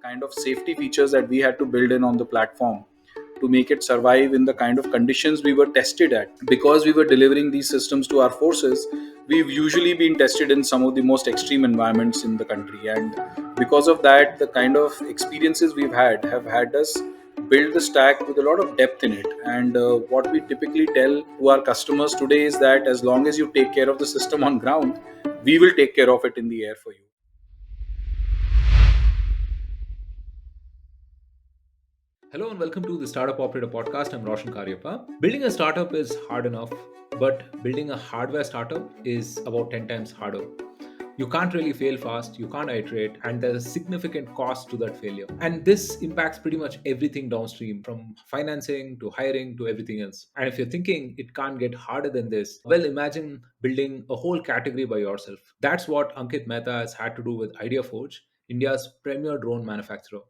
kind of safety features that we had to build in on the platform to make it survive in the kind of conditions we were tested at. Because we were delivering these systems to our forces, we've usually been tested in some of the most extreme environments in the country. And because of that, the kind of experiences we've had have had us build the stack with a lot of depth in it. And what we typically tell to our customers today is that as long as you take care of the system on ground, we will take care of it in the air for you. Hello and welcome to the Startup Operator Podcast. I'm Roshan Cariappa. Building a startup is hard enough, but building a hardware startup is about 10 times harder. You can't really fail fast, you can't iterate, and there's a significant cost to that failure. And this impacts pretty much everything downstream, from financing to hiring to everything else. And if you're thinking it can't get harder than this, well, imagine building a whole category by yourself. That's what Ankit Mehta has had to do with Ideaforge, India's premier drone manufacturer.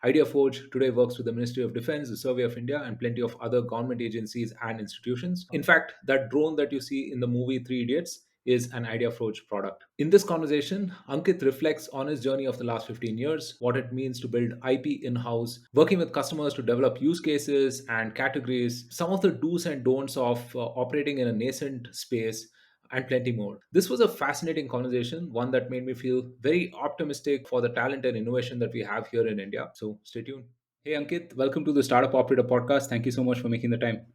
Ideaforge today works with the Ministry of Defense, the Survey of India, and plenty of other government agencies and institutions. In fact, that drone that you see in the movie Three Idiots is an Ideaforge product. In this conversation, Ankit reflects on his journey of the last 15 years, what it means to build IP in house, working with customers to develop use cases and categories, some of the do's and don'ts of operating in a nascent space, and plenty more. This was a fascinating conversation, one that made me feel very optimistic for the talent and innovation that we have here in India. So stay tuned. Hey, Ankit, welcome to the Startup Operator Podcast. Thank you so much for making the time.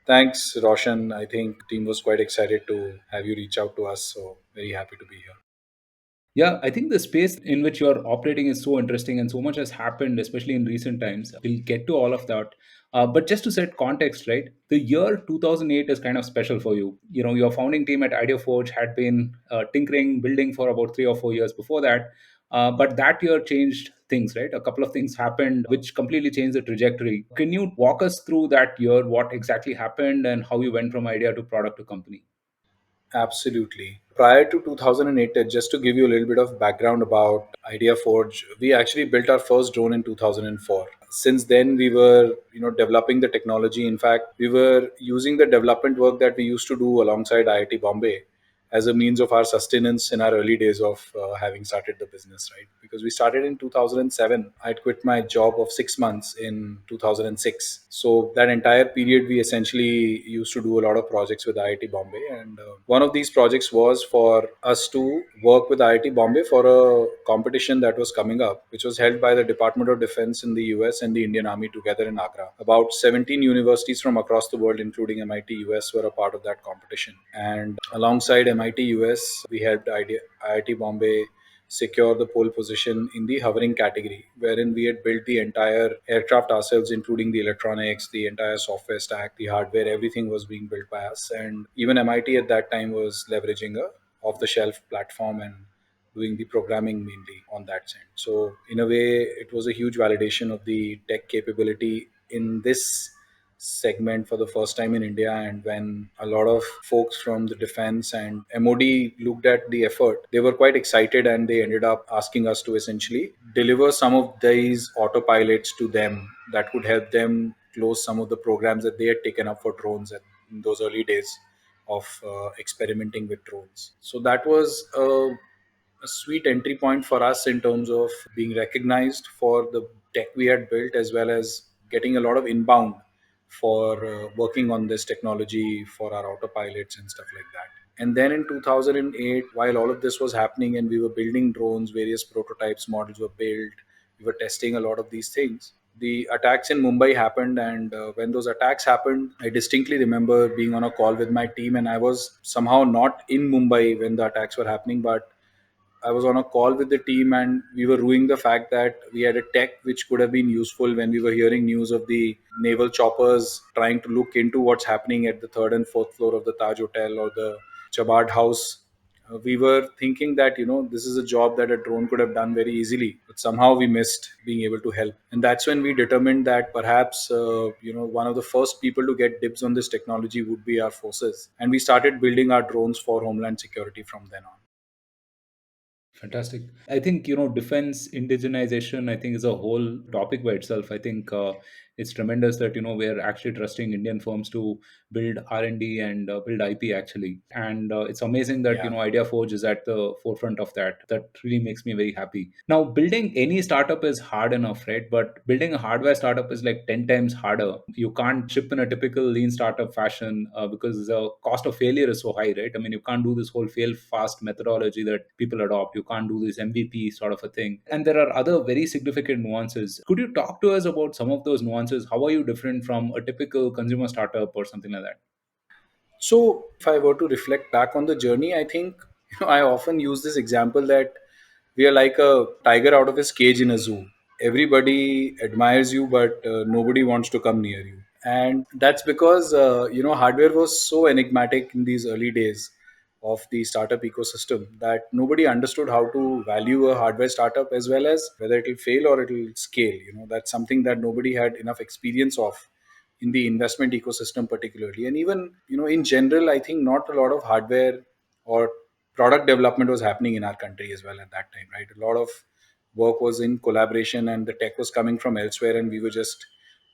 Thanks, Roshan. I think team was quite excited to have you reach out to us. So very happy to be here. Yeah, I think the space in which you're operating is so interesting and so much has happened, especially in recent times. We'll get to all of that. But just to set context, right, the year 2008 is kind of special for you. You know, your founding team at IdeaForge had been tinkering, building for about 3 or 4 years before that. But that year changed things, right? A couple of things happened which completely changed the trajectory. Can you walk us through that year, what exactly happened, and how you went from idea to product to company? Absolutely. Prior to 2008, just to give you a little bit of background about IdeaForge, we actually built our first drone in 2004. Since then, we were, developing the technology. In fact, we were using the development work that we used to do alongside IIT Bombay as a means of our sustenance in our early days of having started the business, right? Because we started in 2007. I'd quit my job of 6 months in 2006. So that entire period, we essentially used to do a lot of projects with IIT Bombay. And one of these projects was for us to work with IIT Bombay for a competition that was coming up, which was held by the Department of Defense in the US and the Indian Army together in Agra. About 17 universities from across the world, including MIT US, were a part of that competition. And alongside MIT US, we helped IIT Bombay secure the pole position in the hovering category, wherein we had built the entire aircraft ourselves, including the electronics, the entire software stack, the hardware, everything was being built by us. And even MIT at that time was leveraging a off the shelf platform and doing the programming mainly on that side. So in a way, it was a huge validation of the tech capability in this segment for the first time in India. And when a lot of folks from the defense and MOD looked at the effort, they were quite excited and they ended up asking us to essentially deliver some of these autopilots to them that could help them close some of the programs that they had taken up for drones in those early days of experimenting with drones. So that was a sweet entry point for us in terms of being recognized for the tech we had built, as well as getting a lot of inbound for working on this technology for our autopilots and stuff like that. And then in 2008, while all of this was happening and we were building drones, various prototypes, models were built, we were testing a lot of these things. The attacks in Mumbai happened, and when those attacks happened, I distinctly remember being on a call with my team, and I was somehow not in Mumbai when the attacks were happening, but I was on a call with the team and we were ruining the fact that we had a tech which could have been useful when we were hearing news of the naval choppers trying to look into what's happening at the third and fourth floor of the Taj Hotel or the Chabad House. We were thinking that, this is a job that a drone could have done very easily, but somehow we missed being able to help. And that's when we determined that perhaps, one of the first people to get dibs on this technology would be our forces. And we started building our drones for Homeland Security from then on. Fantastic. I think, defense indigenization, I think, is a whole topic by itself. I think It's tremendous that we're actually trusting Indian firms to build R&D and build IP actually. And it's amazing that Yeah. IdeaForge is at the forefront of that. That really makes me very happy. Now, building any startup is hard enough, right? But building a hardware startup is like 10 times harder. You can't ship in a typical lean startup fashion because the cost of failure is so high, right? I mean, you can't do this whole fail fast methodology that people adopt. You can't do this MVP sort of a thing. And there are other very significant nuances. Could you talk to us about some of those nuances? How are you different from a typical consumer startup or something like that? So, if I were to reflect back on the journey, I think I often use this example that we are like a tiger out of his cage in a zoo. Everybody admires you, but nobody wants to come near you. And that's because hardware was so enigmatic in these early days of the startup ecosystem that nobody understood how to value a hardware startup as well as whether it will fail or it will scale. That's something that nobody had enough experience of in the investment ecosystem particularly. And even in general, I think not a lot of hardware or product development was happening in our country as well at that time, right? A lot of work was in collaboration and the tech was coming from elsewhere, and we were just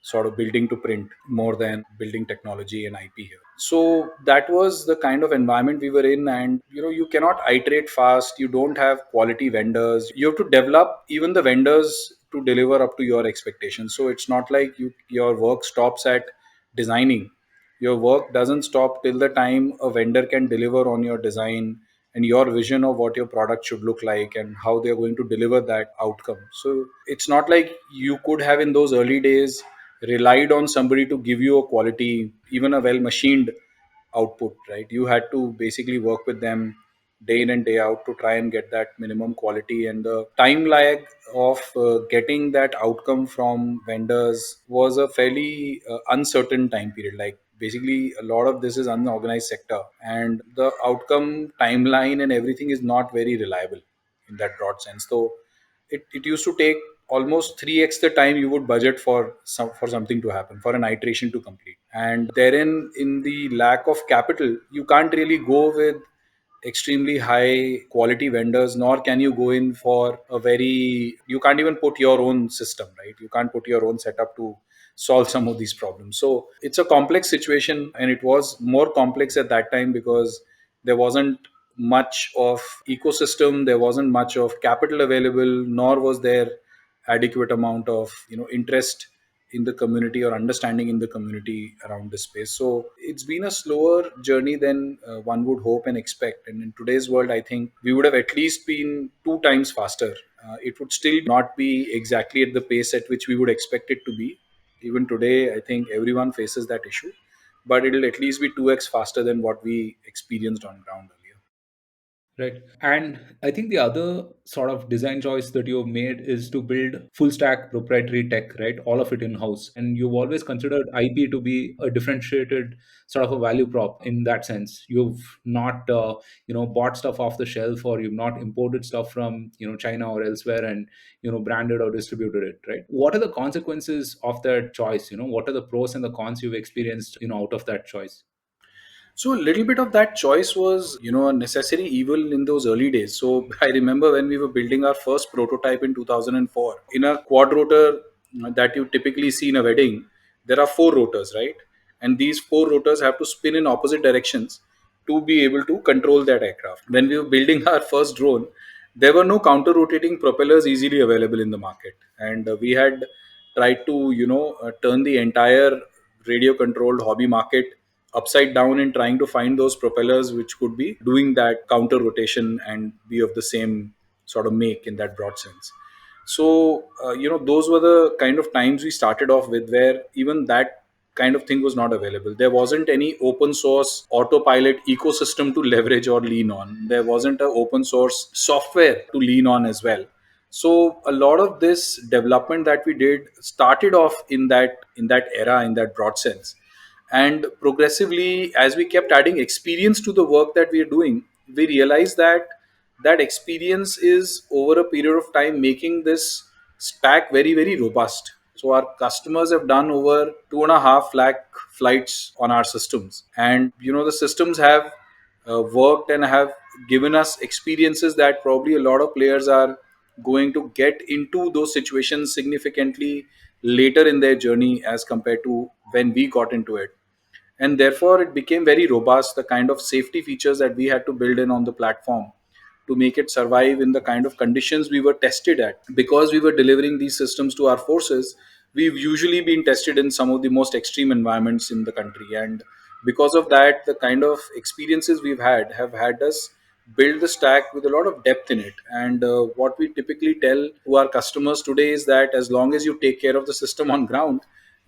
sort of building to print more than building technology and IP here. So that was the kind of environment we were in. And you cannot iterate fast, you don't have quality vendors, you have to develop even the vendors to deliver up to your expectations. So it's not like your work stops at designing. Your work doesn't stop till the time a vendor can deliver on your design and your vision of what your product should look like and how they're going to deliver that outcome. So it's not like you could have in those early days relied on somebody to give you a quality, even a well machined output, right? You had to basically work with them day in and day out to try and get that minimum quality. And the time lag of getting that outcome from vendors was a fairly uncertain time period. Like basically a lot of this is unorganized sector, and the outcome timeline and everything is not very reliable in that broad sense. So it used to take almost 3x the time you would budget for something to happen, for an iteration to complete. And therein, in the lack of capital, you can't really go with extremely high quality vendors, nor can you go in for you can't even put your own system, right? You can't put your own setup to solve some of these problems. So it's a complex situation, and it was more complex at that time because there wasn't much of ecosystem, there wasn't much of capital available, nor was there adequate amount of interest in the community or understanding in the community around this space. So it's been a slower journey than one would hope and expect. And in today's world, I think we would have at least been two times faster. It would still not be exactly at the pace at which we would expect it to be. Even today, I think everyone faces that issue, but it'll at least be 2x faster than what we experienced on ground earlier. Right. And I think the other sort of design choice that you've made is to build full stack proprietary tech, right? All of it in house. And you've always considered IP to be a differentiated sort of a value prop in that sense. You've not, bought stuff off the shelf, or you've not imported stuff from, China or elsewhere and, branded or distributed it, right? What are the consequences of that choice? What are the pros and the cons you've experienced, out of that choice? So a little bit of that choice was, a necessary evil in those early days. So I remember when we were building our first prototype in 2004, in a quad rotor that you typically see in a wedding, there are four rotors, right? And these four rotors have to spin in opposite directions to be able to control that aircraft. When we were building our first drone, there were no counter rotating propellers easily available in the market. And we had tried to, turn the entire radio controlled hobby market upside down in trying to find those propellers which could be doing that counter rotation and be of the same sort of make in that broad sense. So those were the kind of times we started off with, where even that kind of thing was not available. There wasn't any open source autopilot ecosystem to leverage or lean on. There wasn't an open source software to lean on as well. So a lot of this development that we did started off in that era, in that broad sense. And progressively, as we kept adding experience to the work that we are doing, we realized that that experience is over a period of time making this stack very, very robust. So our customers have done over 2.5 lakh flights on our systems, and the systems have worked and have given us experiences that probably a lot of players are going to get into those situations significantly later in their journey as compared to when we got into it. And therefore it became very robust, the kind of safety features that we had to build in on the platform to make it survive in the kind of conditions we were tested at. Because we were delivering these systems to our forces, we've usually been tested in some of the most extreme environments in the country. And because of that, the kind of experiences we've had have had us build the stack with a lot of depth in it. And what we typically tell to our customers today is that as long as you take care of the system on ground,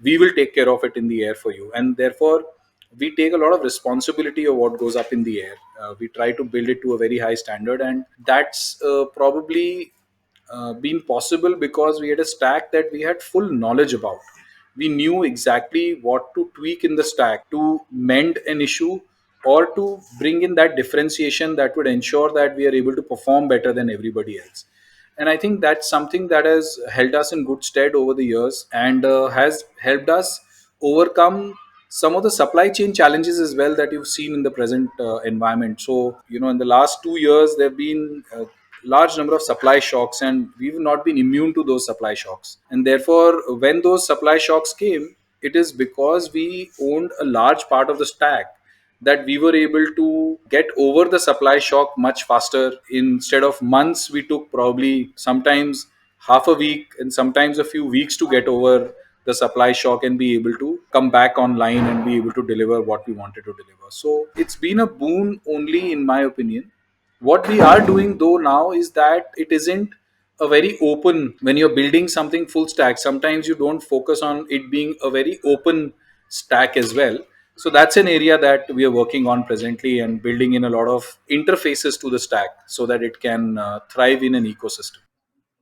we will take care of it in the air for you. And therefore we take a lot of responsibility of what goes up in the air. We try to build it to a very high standard, and that's probably been possible because we had a stack that we had full knowledge about. We knew exactly what to tweak in the stack to mend an issue or to bring in that differentiation that would ensure that we are able to perform better than everybody else. And I think that's something that has held us in good stead over the years, and has helped us overcome some of the supply chain challenges as well that you've seen in the present environment. So in the last 2 years there have been a large number of supply shocks, and we've not been immune to those supply shocks. And therefore when those supply shocks came, it is because we owned a large part of the stack that we were able to get over the supply shock much faster. Instead of months, we took probably sometimes half a week and sometimes a few weeks to get over the supply shock and be able to come back online and be able to deliver what we wanted to deliver. So it's been a boon only, in my opinion. What we are doing though now is that it isn't a very open. When you're building something full stack, sometimes you don't focus on it being a very open stack as well. So that's an area that we are working on presently, and building in a lot of interfaces to the stack so that it can thrive in an ecosystem.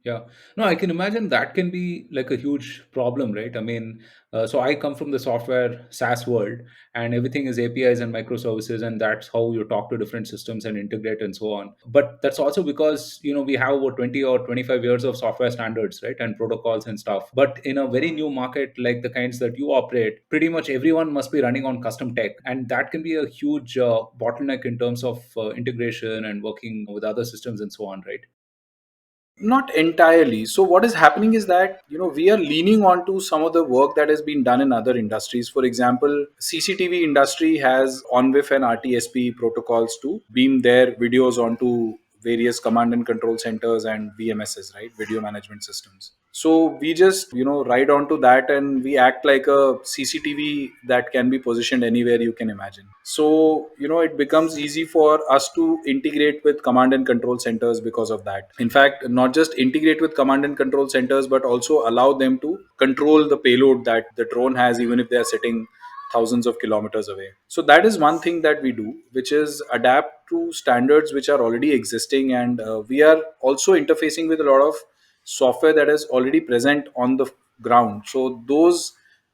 Yeah. No, I can imagine that can be like a huge problem, right? I mean, so I come from the software SaaS world, and everything is APIs and microservices, and that's how you talk to different systems and integrate and so on. But that's also because, we have over 20 or 25 years of software standards, right? And protocols and stuff. But in a very new market like the kinds that you operate, pretty much everyone must be running on custom tech. And that can be a huge bottleneck in terms of integration and working with other systems and so on, right? Not entirely. So what is happening is that we are leaning on to some of the work that has been done in other industries. For example, CCTV industry has ONWIF and RTSP protocols to beam their videos onto various command and control centers and VMSs, right? Video management systems. So we just ride onto that, and we act like a CCTV that can be positioned anywhere you can imagine. So it becomes easy for us to integrate with command and control centers because of that. In fact, not just integrate with command and control centers, but also allow them to control the payload that the drone has, even if they are sitting thousands of kilometers away. So that is one thing that we do, which is adapt to standards which are already existing. And we are also interfacing with a lot of software that is already present on the ground. So those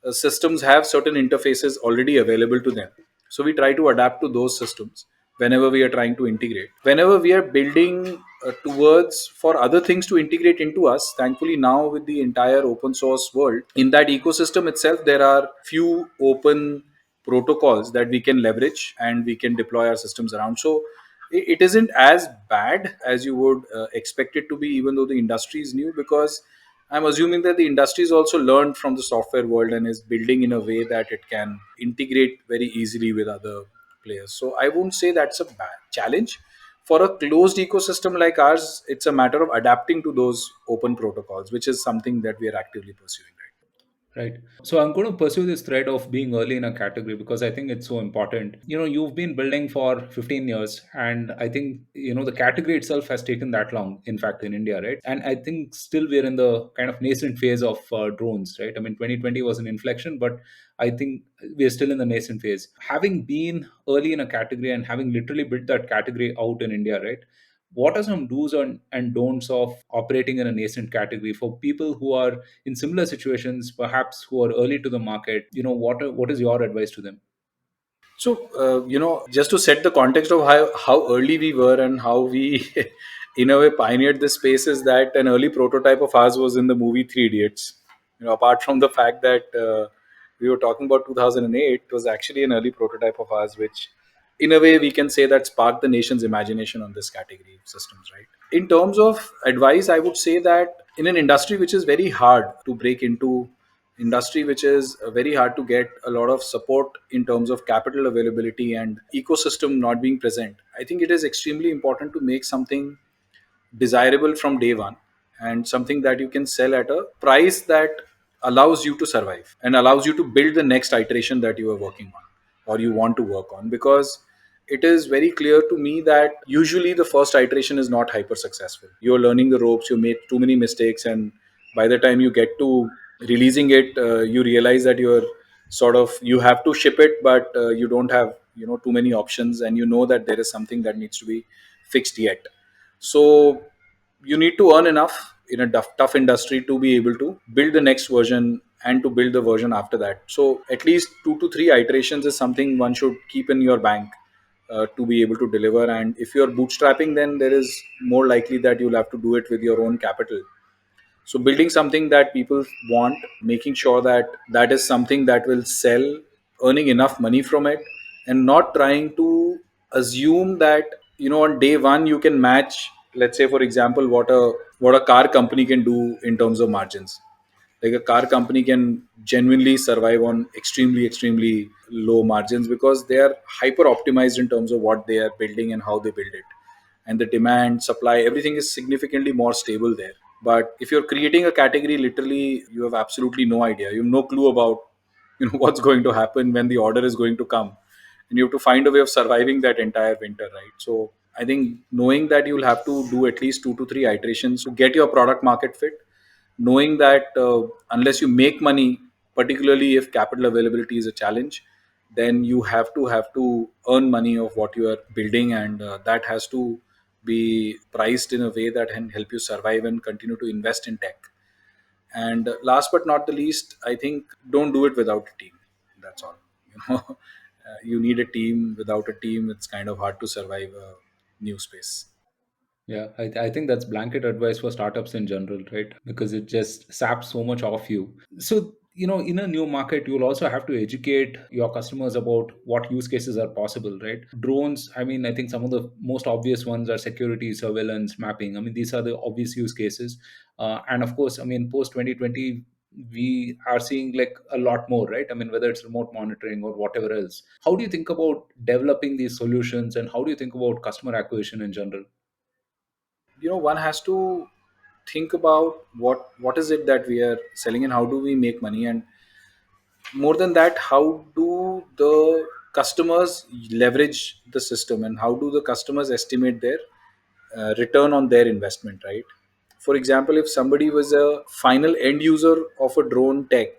systems have certain interfaces already available to them. So we try to adapt to those systems whenever we are trying to integrate. Whenever we are building towards for other things to integrate into us, thankfully now with the entire open source world, in that ecosystem itself, there are few open protocols that we can leverage and we can deploy our systems around. So it isn't as bad as you would expect it to be, even though the industry is new, because I'm assuming that the industry has also learned from the software world and is building in a way that it can integrate very easily with other players. So I won't say that's a bad challenge. For a closed ecosystem like ours, it's a matter of adapting to those open protocols, which is something that we are actively pursuing right Right. So I'm going to pursue this thread of being early in a category because I think it's so important. You've been building for 15 years, and I think, the category itself has taken that long, in fact, in India, right? And I think still we're in the kind of nascent phase of drones, right? I mean, 2020 was an inflection, but I think we're still in the nascent phase. Having been early in a category and having literally built that category out in India, right? What are some do's and don'ts of operating in a nascent category for people who are in similar situations, perhaps who are early to the market? What is your advice to them? So, just to set the context of how early we were and how we, in a way, pioneered this space, is that an early prototype of ours was in the movie Three Idiots. Apart from the fact that we were talking about 2008, it was actually an early prototype of ours, which, in a way, we can say that sparked the nation's imagination on this category of systems, right? In terms of advice, I would say that in an industry which is very hard to break into, industry which is very hard to get a lot of support in terms of capital availability and ecosystem not being present, I think it is extremely important to make something desirable from day one, and something that you can sell at a price that allows you to survive and allows you to build the next iteration that you are working on or you want to work on. Because it is very clear to me that usually the first iteration is not hyper successful. You're learning the ropes, you made too many mistakes, and by the time you get to releasing it, you realize that you're sort of, you have to ship it, but you don't have, too many options, and you know that there is something that needs to be fixed yet. So you need to earn enough in a tough industry to be able to build the next version and to build the version after that. So at least 2 to 3 iterations is something one should keep in your bank to be able to deliver. And if you're bootstrapping, then there is more likely that you'll have to do it with your own capital. So building something that people want, making sure that that is something that will sell, earning enough money from it, and not trying to assume that on day one you can match, let's say for example, what a car company can do in terms of margins. Like a car company can genuinely survive on extremely low margins because they are hyper optimized in terms of what they are building and how they build it, and the demand supply, everything is significantly more stable there. But if you're creating a category, literally you have absolutely no idea, you have no clue about what's going to happen, when the order is going to come, and you have to find a way of surviving that entire winter, right? So I think knowing that you'll have to do at least 2 to 3 iterations to get your product market fit, knowing that unless you make money, particularly if capital availability is a challenge, then you have to earn money of what you are building, and that has to be priced in a way that can help you survive and continue to invest in tech. And last but not the least, I think don't do it without a team. That's all. You need a team. Without a team, it's kind of hard to survive a new space. Yeah, I think that's blanket advice for startups in general, right? Because it just saps so much off you. So, in a new market, you'll also have to educate your customers about what use cases are possible, right? Drones, I mean, I think some of the most obvious ones are security, surveillance, mapping. I mean, these are the obvious use cases. And of course, I mean, post 2020, we are seeing like a lot more, right? I mean, whether it's remote monitoring or whatever else. How do you think about developing these solutions, and how do you think about customer acquisition in general? One has to think about what is it that we are selling and how do we make money, and more than that, how do the customers leverage the system, and how do the customers estimate their return on their investment, right? For example, if somebody was a final end user of a drone tech,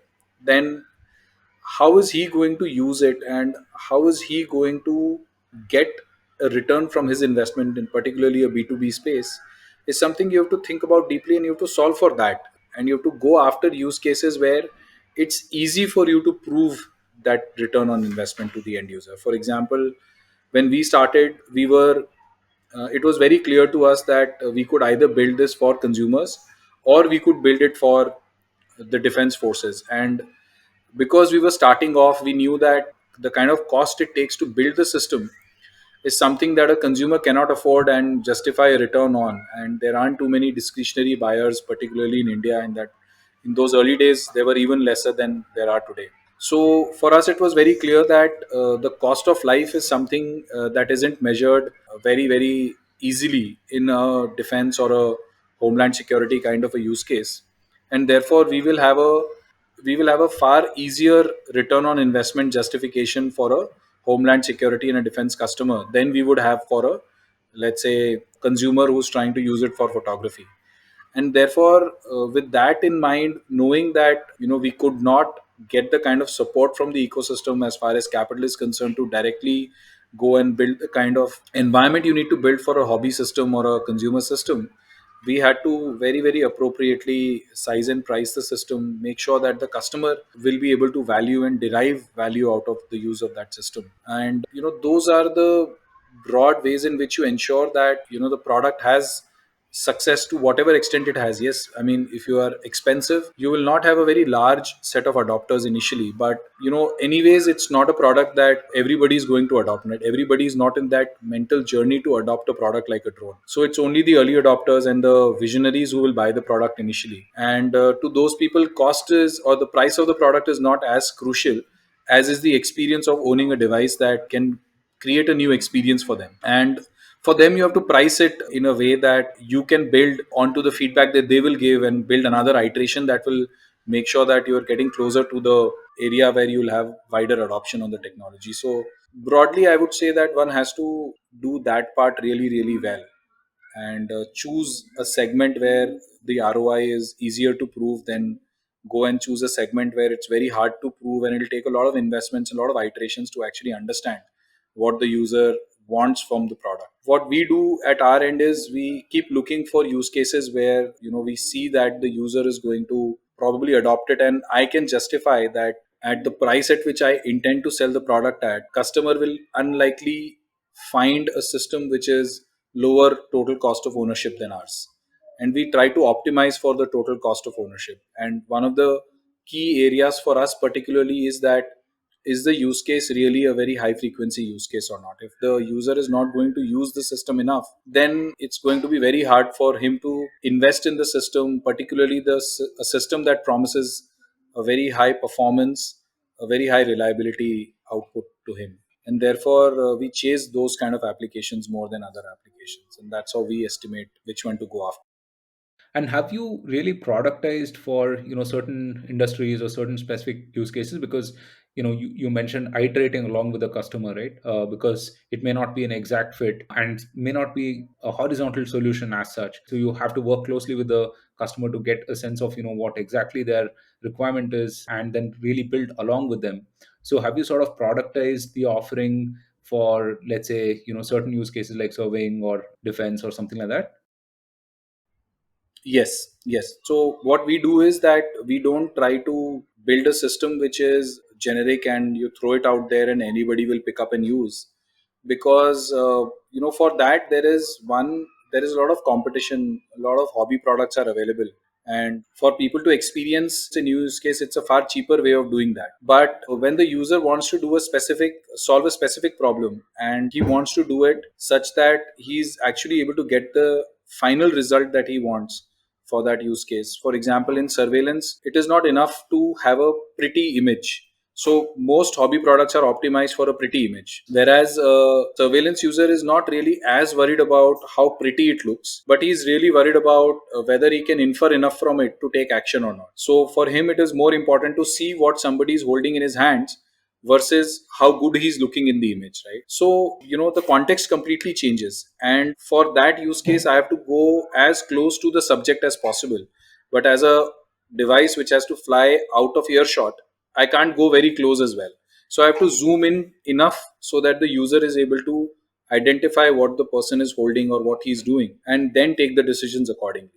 then how is he going to use it, and how is he going to get a return from his investment, in particularly a B2B space, is something you have to think about deeply, and you have to solve for that. And you have to go after use cases where it's easy for you to prove that return on investment to the end user. For example, when we started, it was very clear to us that we could either build this for consumers or we could build it for the defense forces. And because we were starting off, we knew that the kind of cost it takes to build the system is something that a consumer cannot afford and justify a return on. And there aren't too many discretionary buyers, particularly in India, and that in those early days they were even lesser than there are today. So for us, it was very clear that the cost of life is something that isn't measured very easily in a defense or a homeland security kind of a use case, and therefore we will have a far easier return on investment justification for a homeland security and a defense customer than we would have for a, let's say, consumer who's trying to use it for photography. And therefore, with that in mind, knowing that we could not get the kind of support from the ecosystem as far as capital is concerned to directly go and build the kind of environment you need to build for a hobby system or a consumer system, we had to very appropriately size and price the system, make sure that the customer will be able to value and derive value out of the use of that system. And those are the broad ways in which you ensure that the product has success to whatever extent it has. Yes, I mean, if you are expensive, you will not have a very large set of adopters initially, but anyways, it's not a product that everybody is going to adopt. Right? Everybody is not in that mental journey to adopt a product like a drone. So it's only the early adopters and the visionaries who will buy the product initially. And to those people, cost is, or the price of the product is not as crucial as is the experience of owning a device that can create a new experience for them. And for them, you have to price it in a way that you can build onto the feedback that they will give and build another iteration that will make sure that you're getting closer to the area where you'll have wider adoption on the technology. So broadly, I would say that one has to do that part really, really well, and choose a segment where the ROI is easier to prove, than go and choose a segment where it's very hard to prove and it'll take a lot of investments, a lot of iterations to actually understand what the user wants from the product. What we do at our end is we keep looking for use cases where we see that the user is going to probably adopt it, and I can justify that at the price at which I intend to sell the product at, customer will unlikely find a system which is lower total cost of ownership than ours. And we try to optimize for the total cost of ownership. And one of the key areas for us particularly is that, is the use case really a very high frequency use case or not? If the user is not going to use the system enough, then it's going to be very hard for him to invest in the system, particularly a system that promises a very high performance, a very high reliability output to him. And therefore, we chase those kind of applications more than other applications, and that's how we estimate which one to go after. And have you really productized for certain industries or certain specific use cases? Because you mentioned iterating along with the customer, right? Because it may not be an exact fit and may not be a horizontal solution as such. So you have to work closely with the customer to get a sense of what exactly their requirement is, and then really build along with them. So have you sort of productized the offering for, let's say, certain use cases like surveying or defense or something like that? Yes, yes. So what we do is that we don't try to build a system which is generic and you throw it out there and anybody will pick up and use, because for that there is a lot of competition, a lot of hobby products are available, and for people to experience a new use case, it's a far cheaper way of doing that. But when the user wants to solve a specific problem, and he wants to do it such that he's actually able to get the final result that he wants for that use case. For example, in surveillance, it is not enough to have a pretty image. So most hobby products are optimized for a pretty image, whereas a surveillance user is not really as worried about how pretty it looks, but he's really worried about whether he can infer enough from it to take action or not. So for him, it is more important to see what somebody is holding in his hands versus how good he's looking in the image, right? So the context completely changes, and for that use case I have to go as close to the subject as possible. But as a device which has to fly out of earshot, I can't go very close as well. So I have to zoom in enough so that the user is able to identify what the person is holding or what he's doing, and then take the decisions accordingly.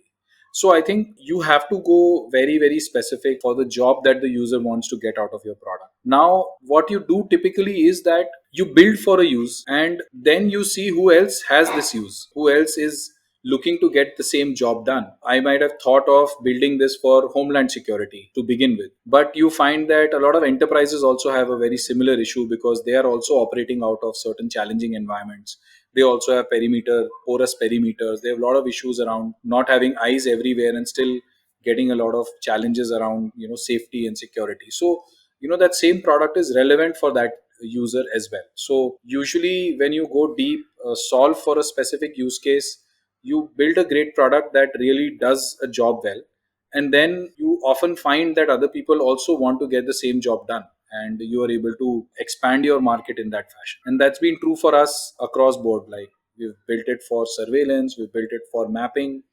So I think you have to go very, very specific for the job that the user wants to get out of your product. Now, what you do typically is that you build for a use, and then you see who else has this use, who else is looking to get the same job done. I might have thought of building this for homeland security to begin with, but you find that a lot of enterprises also have a very similar issue, because they are also operating out of certain challenging environments. They also have porous perimeters. They have a lot of issues around not having eyes everywhere and still getting a lot of challenges around safety and security. So that same product is relevant for that user as well. So usually when you go deep, solve for a specific use case, you build a great product that really does a job well, and then you often find that other people also want to get the same job done, and you are able to expand your market in that fashion. And that's been true for us across board. Like, we've built it for surveillance, we've built it for mapping,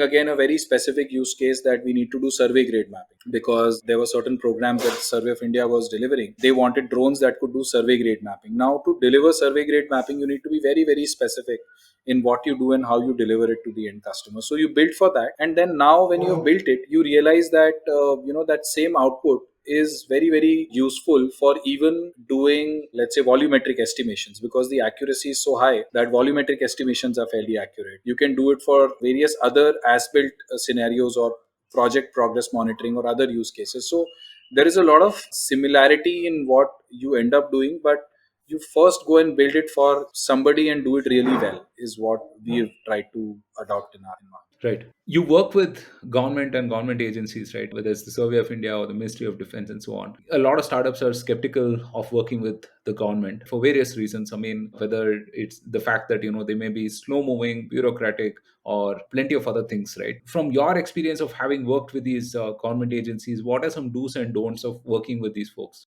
again a very specific use case, that we need to do survey grade mapping, because there were certain programs that Survey of India was delivering. They wanted drones that could do survey grade mapping. Now, to deliver survey grade mapping, you need to be very, very specific in what you do and how you deliver it to the end customer. So you build for that, and then now when you have built it, you realize that that same output is very, very useful for even doing, let's say, volumetric estimations, because the accuracy is so high that volumetric estimations are fairly accurate. You can do it for various other as built scenarios or project progress monitoring or other use cases. So there is a lot of similarity in what you end up doing, but you first go and build it for somebody and do it really well, is what we've tried to adopt in our environment. Right. You work with government and government agencies, right? Whether it's the Survey of India or the Ministry of Defense and so on. A lot of startups are skeptical of working with the government for various reasons. I mean, whether it's the fact that, they may be slow moving, bureaucratic, or plenty of other things, right? From your experience of having worked with these government agencies, what are some do's and don'ts of working with these folks?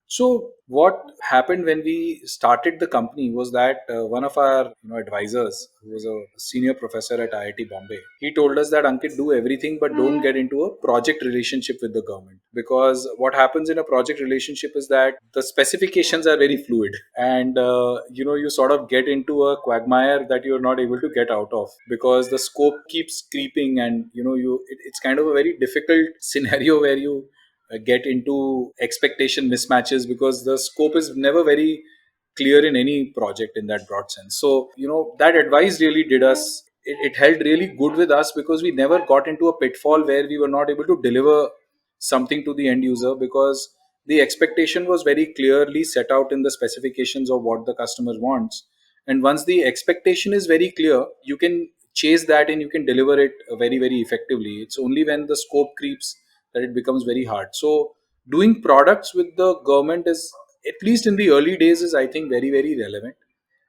So what happened when we started the company was that one of our advisors, who was a senior professor at IIT Bombay, he told us that, Ankit, do everything but don't get into a project relationship with the government, because what happens in a project relationship is that the specifications are very fluid, and you sort of get into a quagmire that you're not able to get out of, because the scope keeps creeping, and it's kind of a very difficult scenario where you get into expectation mismatches, because the scope is never very clear in any project in that broad sense. So that advice really did us, it held really good with us, because we never got into a pitfall where we were not able to deliver something to the end user, because the expectation was very clearly set out in the specifications of what the customer wants. And once the expectation is very clear, you can chase that and you can deliver it very, very effectively. It's only when the scope creeps that it becomes very hard. So doing products with the government is, at least in the early days, is, I think, very, very relevant.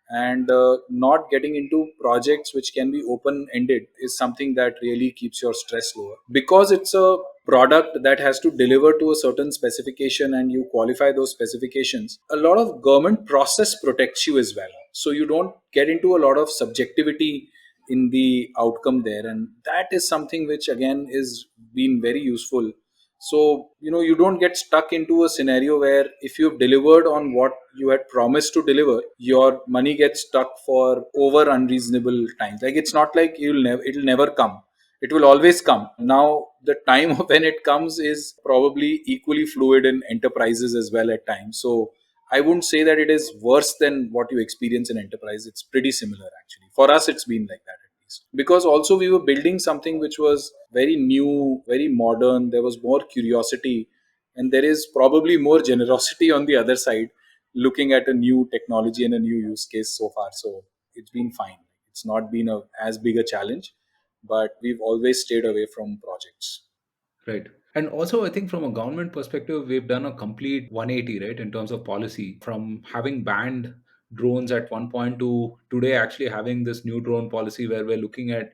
And not getting into projects which can be open ended is something that really keeps your stress lower, because it's a product that has to deliver to a certain specification and you qualify those specifications. A lot of government process protects you as well, so you don't get into a lot of subjectivity in the outcome there, and that is something which again is been very useful. So you don't get stuck into a scenario where, if you've delivered on what you had promised to deliver, your money gets stuck for over unreasonable times. Like, it's not like it'll never come. It will always come. Now the time of when it comes is probably equally fluid in enterprises as well at times. So I wouldn't say that it is worse than what you experience in enterprise. It's pretty similar, actually. For us, it's been like that, at least. Because also we were building something which was very new, very modern. There was more curiosity, and there is probably more generosity on the other side, looking at a new technology and a new use case so far. So it's been fine. It's not been as big a challenge, but we've always stayed away from projects. Right. And also, I think from a government perspective, we've done a complete 180, right, in terms of policy, from having banned drones at one point to today actually having this new drone policy where we're looking at,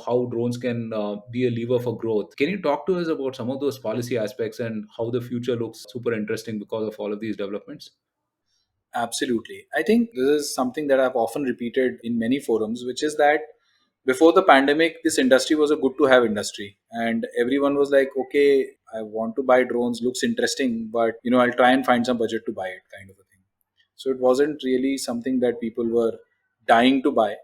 how drones can be a lever for growth. Can you talk to us about some of those policy aspects and how the future looks super interesting because of all of these developments? Absolutely. I think this is something that I've often repeated in many forums, which is that before the pandemic, this industry was a good to have industry. And everyone was like, okay, I want to buy drones, looks interesting, but I'll try and find some budget to buy it, kind of a thing. So it wasn't really something that people were dying to buy,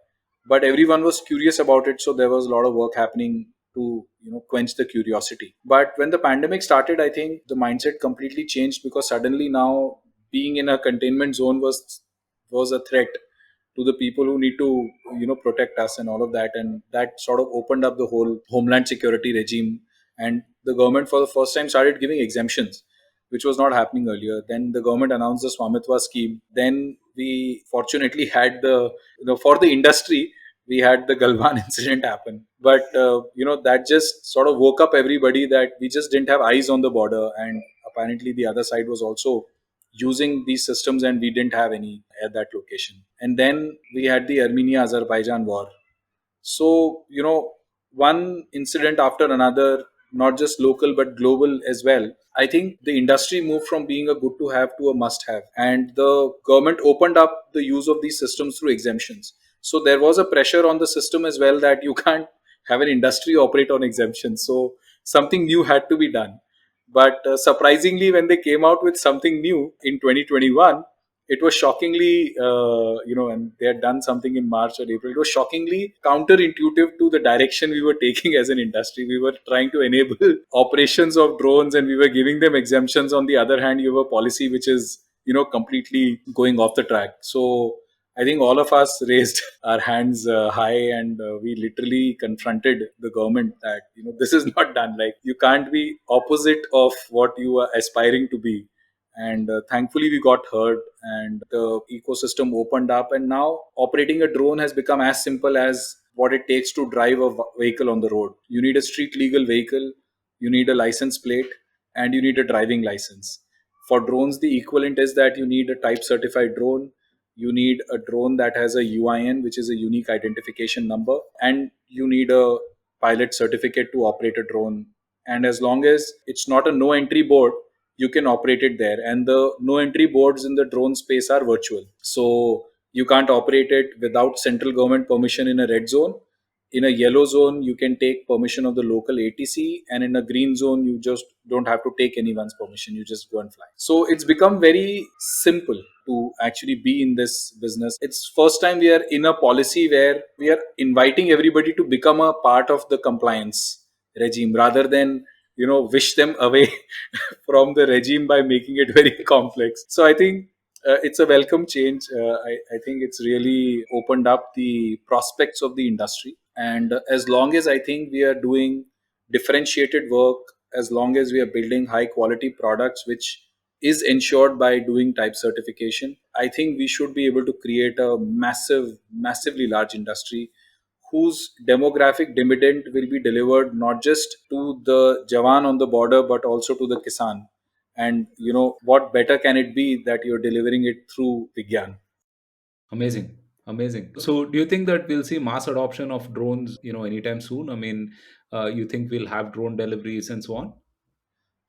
but everyone was curious about it. So there was a lot of work happening to quench the curiosity. But when the pandemic started, I think the mindset completely changed, because suddenly now being in a containment zone was a threat to the people who need to protect us and all of that, and that sort of opened up the whole homeland security regime. And the government for the first time started giving exemptions, which was not happening earlier. Then the government announced the Swamitva scheme. Then we fortunately had for the industry, we had the Galwan incident happen. But that just sort of woke up everybody that we just didn't have eyes on the border, and apparently the other side was also using these systems, and we didn't have any at that location. And then we had the Armenia Azerbaijan war. So one incident after another, not just local but global as well. I think the industry moved from being a good to have to a must have, and the government opened up the use of these systems through exemptions. So there was a pressure on the system as well, that you can't have an industry operate on exemptions. So something new had to be done. But surprisingly, when they came out with something new in 2021, it was shockingly, and they had done something in March or April. It was shockingly counterintuitive to the direction we were taking as an industry. We were trying to enable operations of drones, and we were giving them exemptions. On the other hand, you have a policy which is, completely going off the track. So I think all of us raised our hands high, and we literally confronted the government that, this is not done. Like, you can't be opposite of what you are aspiring to be. And thankfully we got heard, and the ecosystem opened up, and now operating a drone has become as simple as what it takes to drive a vehicle on the road. You need a street legal vehicle, you need a license plate, and you need a driving license. For drones, the equivalent is that you need a type certified drone, you need a drone that has a UIN, which is a unique identification number, and you need a pilot certificate to operate a drone. And as long as it's not a no entry board, you can operate it there. And the no entry boards in the drone space are virtual. So you can't operate it without central government permission in a red zone. In a yellow zone, you can take permission of the local ATC, and in a green zone, you just don't have to take anyone's permission. You just go and fly. So it's become very simple to actually be in this business. It's first time we are in a policy where we are inviting everybody to become a part of the compliance regime, rather than, wish them away from the regime by making it very complex. So I think it's a welcome change. I think it's really opened up the prospects of the industry. And as long as I think we are doing differentiated work, as long as we are building high quality products, which is ensured by doing type certification, I think we should be able to create a massively large industry whose demographic dividend will be delivered not just to the Jawan on the border, but also to the Kisan. And what better can it be that you're delivering it through Vigyan? Amazing. Amazing. So, do you think that we'll see mass adoption of drones, anytime soon? I mean, you think we'll have drone deliveries and so on?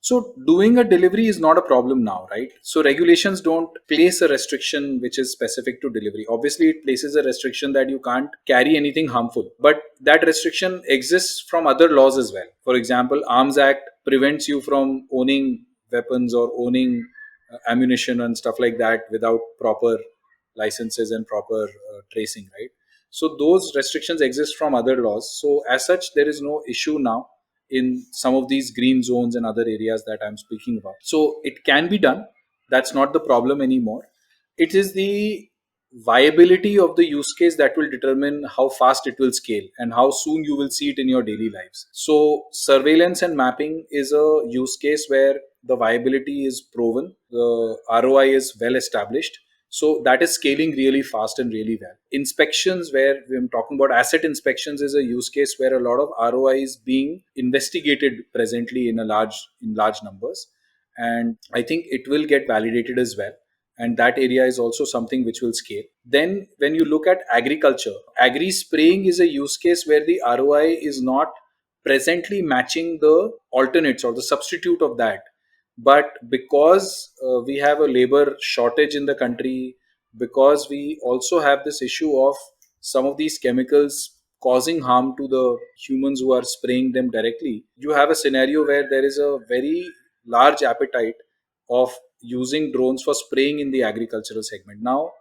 So doing a delivery is not a problem now, right? So regulations don't place a restriction which is specific to delivery. Obviously, it places a restriction that you can't carry anything harmful, but that restriction exists from other laws as well. For example, Arms Act prevents you from owning weapons or owning ammunition and stuff like that without proper licenses and proper tracing, right? So those restrictions exist from other laws. So as such, there is no issue now in some of these green zones and other areas that I'm speaking about. So it can be done. That's not the problem anymore. It is the viability of the use case that will determine how fast it will scale and how soon you will see it in your daily lives. So surveillance and mapping is a use case where the viability is proven, the ROI is well established. So that is scaling really fast and really well. Inspections, where I'm talking about asset inspections, is a use case where a lot of ROI is being investigated presently in large numbers, and I think it will get validated as well. And that area is also something which will scale. Then, when you look at agriculture, agri spraying is a use case where the ROI is not presently matching the alternates or the substitute of that. But because we have a labor shortage in the country, because we also have this issue of some of these chemicals causing harm to the humans who are spraying them directly, you have a scenario where there is a very large appetite of using drones for spraying in the agricultural segment. Now,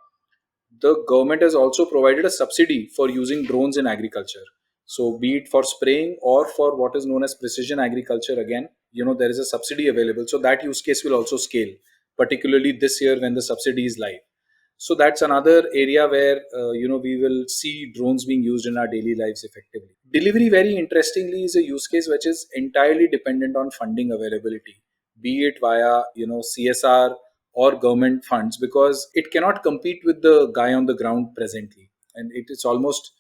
the government has also provided a subsidy for using drones in agriculture. So, be it for spraying or for what is known as precision agriculture, again, there is a subsidy available. So, that use case will also scale, particularly this year when the subsidy is live. So that's another area where we will see drones being used in our daily lives effectively. Delivery, very interestingly, is a use case which is entirely dependent on funding availability, be it via CSR or government funds, because it cannot compete with the guy on the ground presently, and it is almost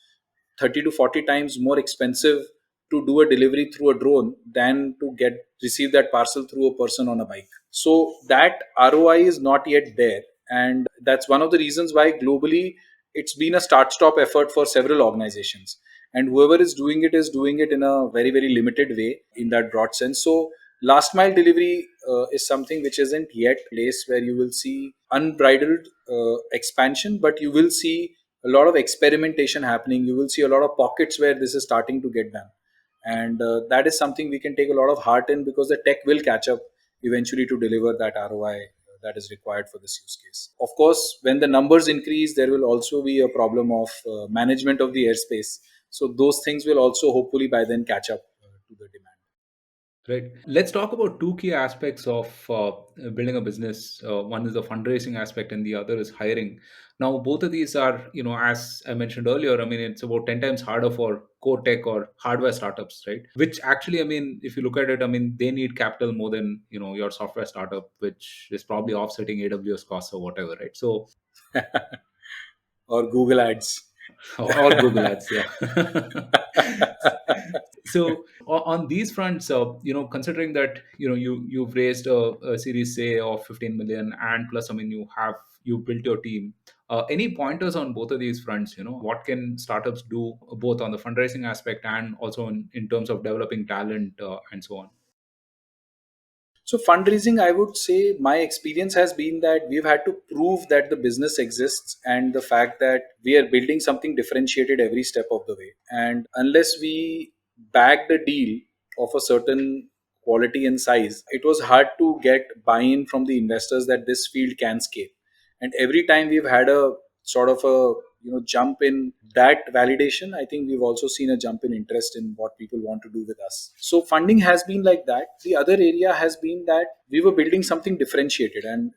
30 to 40 times more expensive to do a delivery through a drone than to get receive that parcel through a person on a bike. So that ROI is not yet there, and that's one of the reasons why globally it's been a start stop effort for several organizations, and whoever is doing it in a very very limited way in that broad sense. So last mile delivery is something which isn't yet place where you will see unbridled expansion, but you will see a lot of experimentation happening. You will see a lot of pockets where this is starting to get done, and that is something we can take a lot of heart in, because the tech will catch up eventually to deliver that ROI that is required for this use case. Of course, when the numbers increase, there will also be a problem of management of the airspace. So those things will also hopefully by then catch up to the demand. Right. Let's talk about two key aspects of building a business. One is the fundraising aspect, and the other is hiring. Now, both of these are, as I mentioned earlier, I mean, it's about 10 times harder for core tech or hardware startups, right? Which actually, I mean, if you look at it, I mean, they need capital more than, your software startup, which is probably offsetting AWS costs or whatever, right? So, Or Google Ads. or Google Ads, yeah. So on these fronts, considering that you've raised a Series A of 15 million, and plus, I mean, you built your team. Any pointers on both of these fronts? What can startups do both on the fundraising aspect and also in terms of developing talent and so on? So fundraising, I would say my experience has been that we've had to prove that the business exists and the fact that we are building something differentiated every step of the way. And unless we bagged a deal of a certain quality and size, it was hard to get buy-in from the investors that this field can scale. And every time we've had a sort of a jump in that validation, I think we've also seen a jump in interest in what people want to do with us. So funding has been like that. The other area has been that we were building something differentiated, and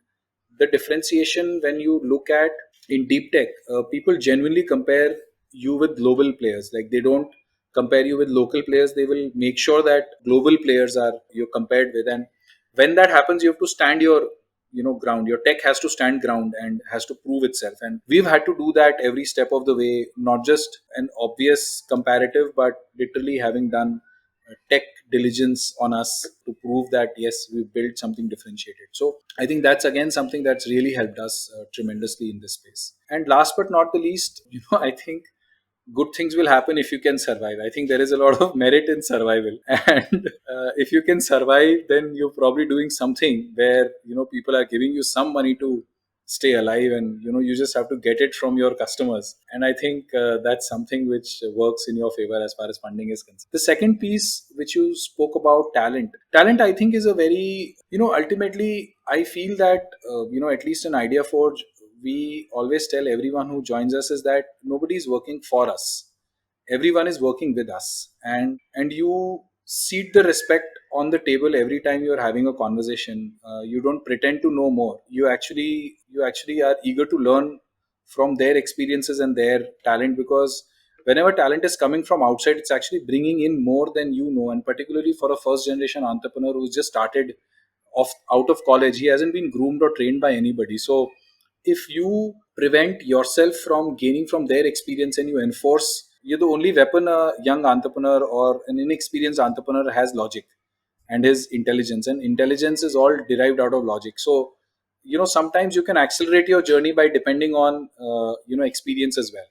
the differentiation, when you look at in deep tech, people genuinely compare you with global players. Like, they don't compare you with local players. They will make sure that global players are you're compared with. And when that happens, you have to stand your ground. Your tech has to stand ground and has to prove itself, and we've had to do that every step of the way, not just an obvious comparative, but literally having done tech diligence on us to prove that yes, we built something differentiated. So I think that's again something that's really helped us tremendously in this space. And last but not the least, I think good things will happen if you can survive. I think there is a lot of merit in survival, and if you can survive, then you're probably doing something where people are giving you some money to stay alive, and you just have to get it from your customers. And I think that's something which works in your favor as far as funding is concerned. The second piece which you spoke about, talent I think is a very, ultimately I feel that at least in Ideaforge, we always tell everyone who joins us is that nobody is working for us, everyone is working with us. And you seat the respect on the table every time you're having a conversation. You don't pretend to know more. You actually are eager to learn from their experiences and their talent, because whenever talent is coming from outside, it's actually bringing in more than you know. And particularly for a first generation entrepreneur who's just started off out of college, he hasn't been groomed or trained by anybody. So if you prevent yourself from gaining from their experience and you enforce, you're the only weapon a young entrepreneur or an inexperienced entrepreneur has: logic and his intelligence. And intelligence is all derived out of logic. So sometimes you can accelerate your journey by depending on experience as well.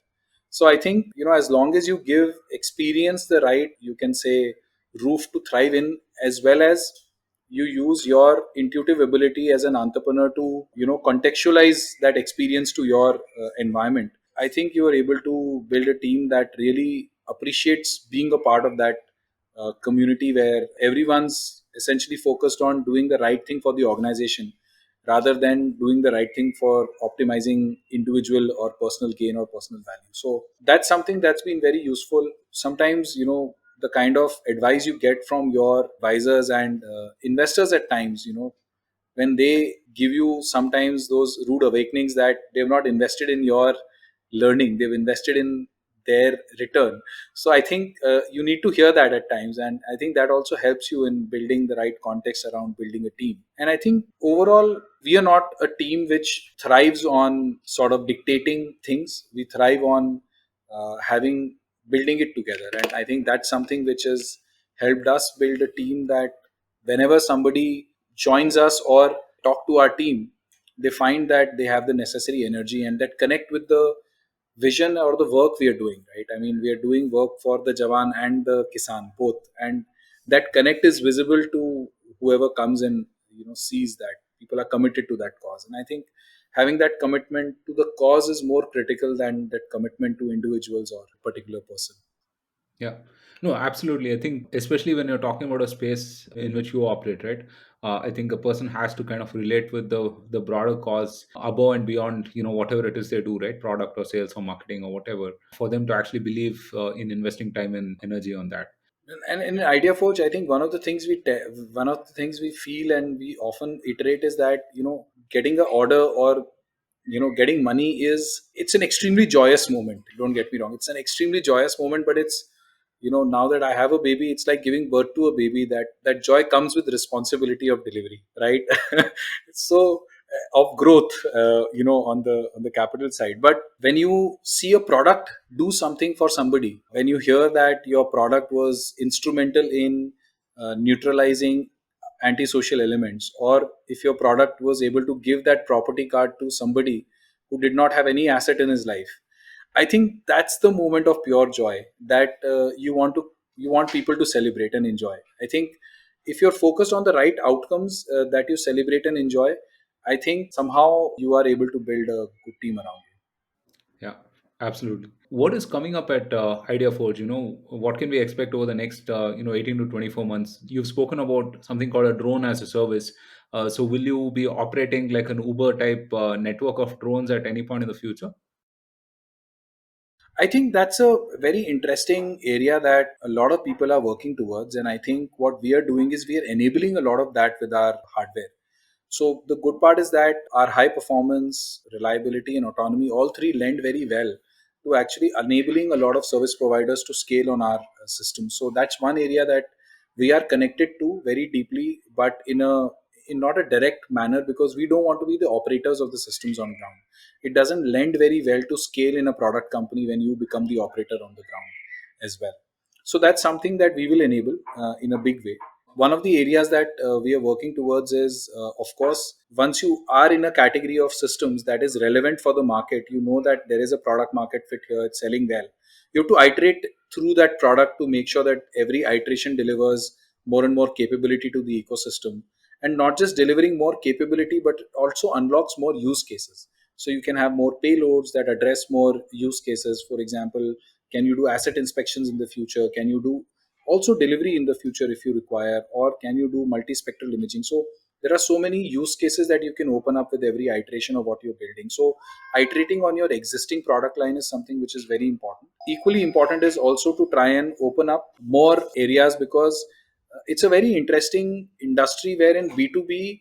So I think, as long as you give experience the right, you can say, roof to thrive in, as well as you use your intuitive ability as an entrepreneur to contextualize that experience to your environment, I think you are able to build a team that really appreciates being a part of that community, where everyone's essentially focused on doing the right thing for the organization rather than doing the right thing for optimizing individual or personal gain or personal value. So that's something that's been very useful. Sometimes, the kind of advice you get from your advisors and investors at times, when they give you sometimes those rude awakenings that they've not invested in your learning, they've invested in their return. So I think you need to hear that at times, and I think that also helps you in building the right context around building a team. And I think overall, we are not a team which thrives on sort of dictating things. We thrive on having building it together. And I think that's something which has helped us build a team that whenever somebody joins us or talk to our team, they find that they have the necessary energy and that connect with the vision or the work we are doing, right? I mean, we are doing work for the Jawan and the Kisan both, and that connect is visible to whoever comes and sees that people are committed to that cause. And I think having that commitment to the cause is more critical than that commitment to individuals or a particular person. Yeah. No, absolutely. I think, especially when you're talking about a space in which you operate, right? I think a person has to kind of relate with the broader cause above and beyond, whatever it is they do, right? Product or sales or marketing or whatever, for them to actually believe in investing time and energy on that. And in Idea Forge, I think one of the things we feel and we often iterate is that getting an order or getting money it's an extremely joyous moment. Don't get me wrong, it's an extremely joyous moment, but it's now that I have a baby, it's like giving birth to a baby. That joy comes with responsibility of delivery, right? So of growth, on the capital side. But when you see a product do something for somebody, when you hear that your product was instrumental in neutralizing antisocial elements, or if your product was able to give that property card to somebody who did not have any asset in his life, I think that's the moment of pure joy that you want people to celebrate and enjoy. I think if you're focused on the right outcomes that you celebrate and enjoy, I think somehow you are able to build a good team around you. Yeah, absolutely. What is coming up at IdeaForge? What can we expect over the next 18 to 24 months? You've spoken about something called a drone as a service. So will you be operating like an Uber type network of drones at any point in the future? I think that's a very interesting area that a lot of people are working towards. And I think what we are doing is we are enabling a lot of that with our hardware. So the good part is that our high performance, reliability, and autonomy, all three lend very well to actually enabling a lot of service providers to scale on our system. So that's one area that we are connected to very deeply, but in not a direct manner, because we don't want to be the operators of the systems on ground. It doesn't lend very well to scale in a product company when you become the operator on the ground as well. So that's something that we will enable in a big way. One of the areas that we are working towards is, of course, once you are in a category of systems that is relevant for the market, you know that there is a product market fit here, it's selling well. You have to iterate through that product to make sure that every iteration delivers more and more capability to the ecosystem, and not just delivering more capability but also unlocks more use cases. So you can have more payloads that address more use cases. For example, can you do asset inspections in the future? Can you do also delivery in the future if you require, or can you do multispectral imaging? So there are so many use cases that you can open up with every iteration of what you're building. So iterating on your existing product line is something which is very important. Equally important is also to try and open up more areas, because it's a very interesting industry where in B2B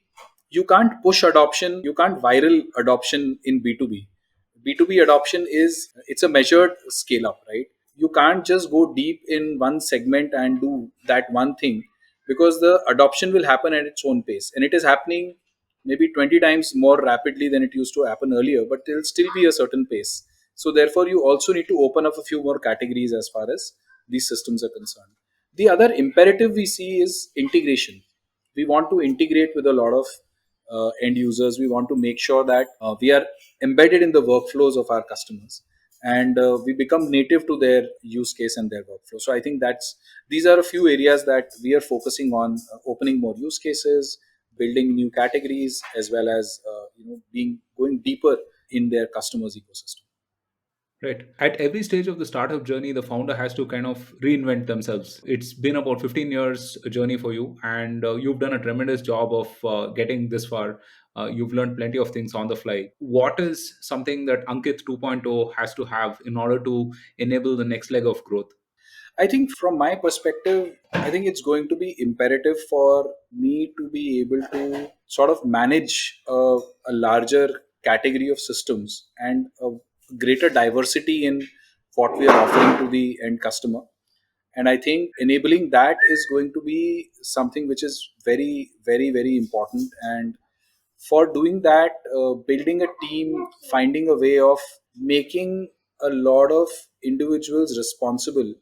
you can't push adoption, you can't viral adoption in B2B. B2B adoption is, it's a measured scale up, right? You can't just go deep in one segment and do that one thing, because the adoption will happen at its own pace, and it is happening maybe 20 times more rapidly than it used to happen earlier, but there'll still be a certain pace. So therefore you also need to open up a few more categories as far as these systems are concerned. The other imperative we see is integration. We want to integrate with a lot of end users. We want to make sure that we are embedded in the workflows of our customers, and we become native to their use case and their workflow. So I think that's these are a few areas that we are focusing on: opening more use cases, building new categories, as well as being going deeper in their customers ecosystem. Right. At every stage of the startup journey, the founder has to kind of reinvent themselves. It's been about 15 years a journey for you, and you've done a tremendous job of getting this far. You've learned plenty of things on the fly. What is something that Ankit 2.0 has to have in order to enable the next leg of growth? I think from my perspective, I think it's going to be imperative for me to be able to sort of manage a larger category of systems and a greater diversity in what we are offering to the end customer. And I think enabling that is going to be something which is very, very, very important. And for doing that, building a team, finding a way of making a lot of individuals responsible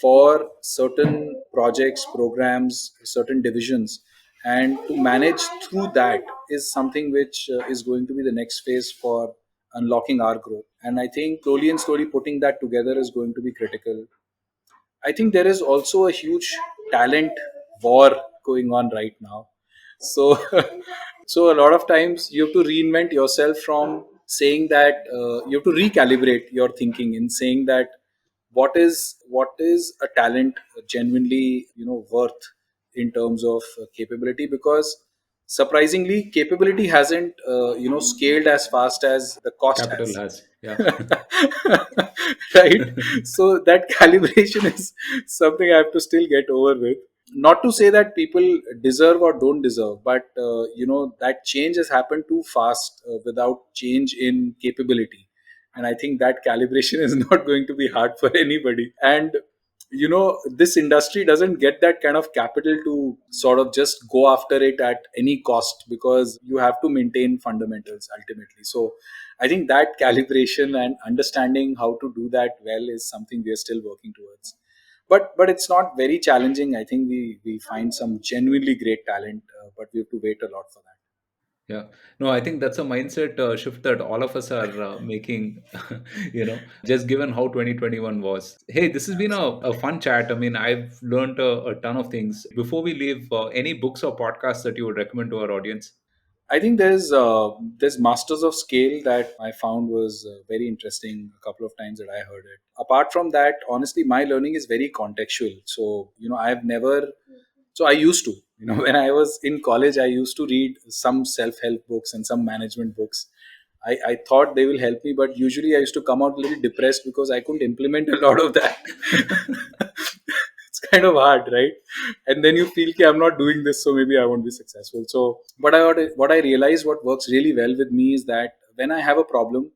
for certain projects, programs, certain divisions, and to manage through that is something which is going to be the next phase for unlocking our growth. And I think slowly and slowly putting that together is going to be critical. I think there is also a huge talent war going on right now. So, so a lot of times you have to reinvent yourself from saying that you have to recalibrate your thinking in saying that what is a talent genuinely worth in terms of capability, because surprisingly capability hasn't scaled as fast as the cost Capital has. has, yeah. Right. So that calibration is something I have to still get over with. Not to say that people deserve or don't deserve, but that change has happened too fast without change in capability. And I think that calibration is not going to be hard for anybody. And this industry doesn't get that kind of capital to sort of just go after it at any cost, because you have to maintain fundamentals ultimately. So I think that calibration and understanding how to do that well is something we are still working towards. But it's not very challenging. I think we find some genuinely great talent, but we have to wait a lot for that. Yeah. No, I think that's a mindset shift that all of us are making, just given how 2021 was. Hey, this has been a fun chat. I mean, I've learned a ton of things. Before we leave, any books or podcasts that you would recommend to our audience? I think there's Masters of Scale that I found was very interesting a couple of times that I heard it. Apart from that, honestly, my learning is very contextual. So I've never. So I used to, when I was in college, I used to read some self-help books and some management books. I thought they will help me, but usually I used to come out a little depressed because I couldn't implement a lot of that. It's kind of hard, right? And then you feel, okay, I'm not doing this, so maybe I won't be successful. So, but what I realized, what works really well with me is that when I have a problem,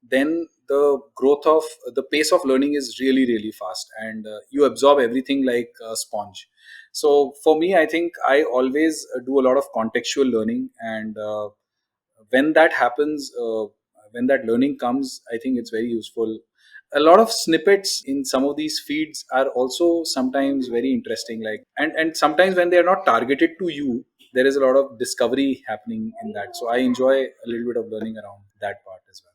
then the pace of learning is really, really fast, and you absorb everything like a sponge. So for me, I think I always do a lot of contextual learning, and when that happens, when that learning comes, I think it's very useful. A lot of snippets in some of these feeds are also sometimes very interesting, like, and sometimes when they are not targeted to you, there is a lot of discovery happening in that. So I enjoy a little bit of learning around that part as well.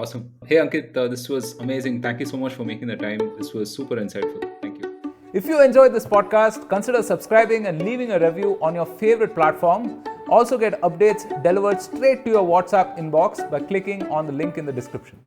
Awesome. Hey, Ankit, this was amazing. Thank you so much for making the time. This was super insightful. Thank you. If you enjoyed this podcast, consider subscribing and leaving a review on your favorite platform. Also, get updates delivered straight to your WhatsApp inbox by clicking on the link in the description.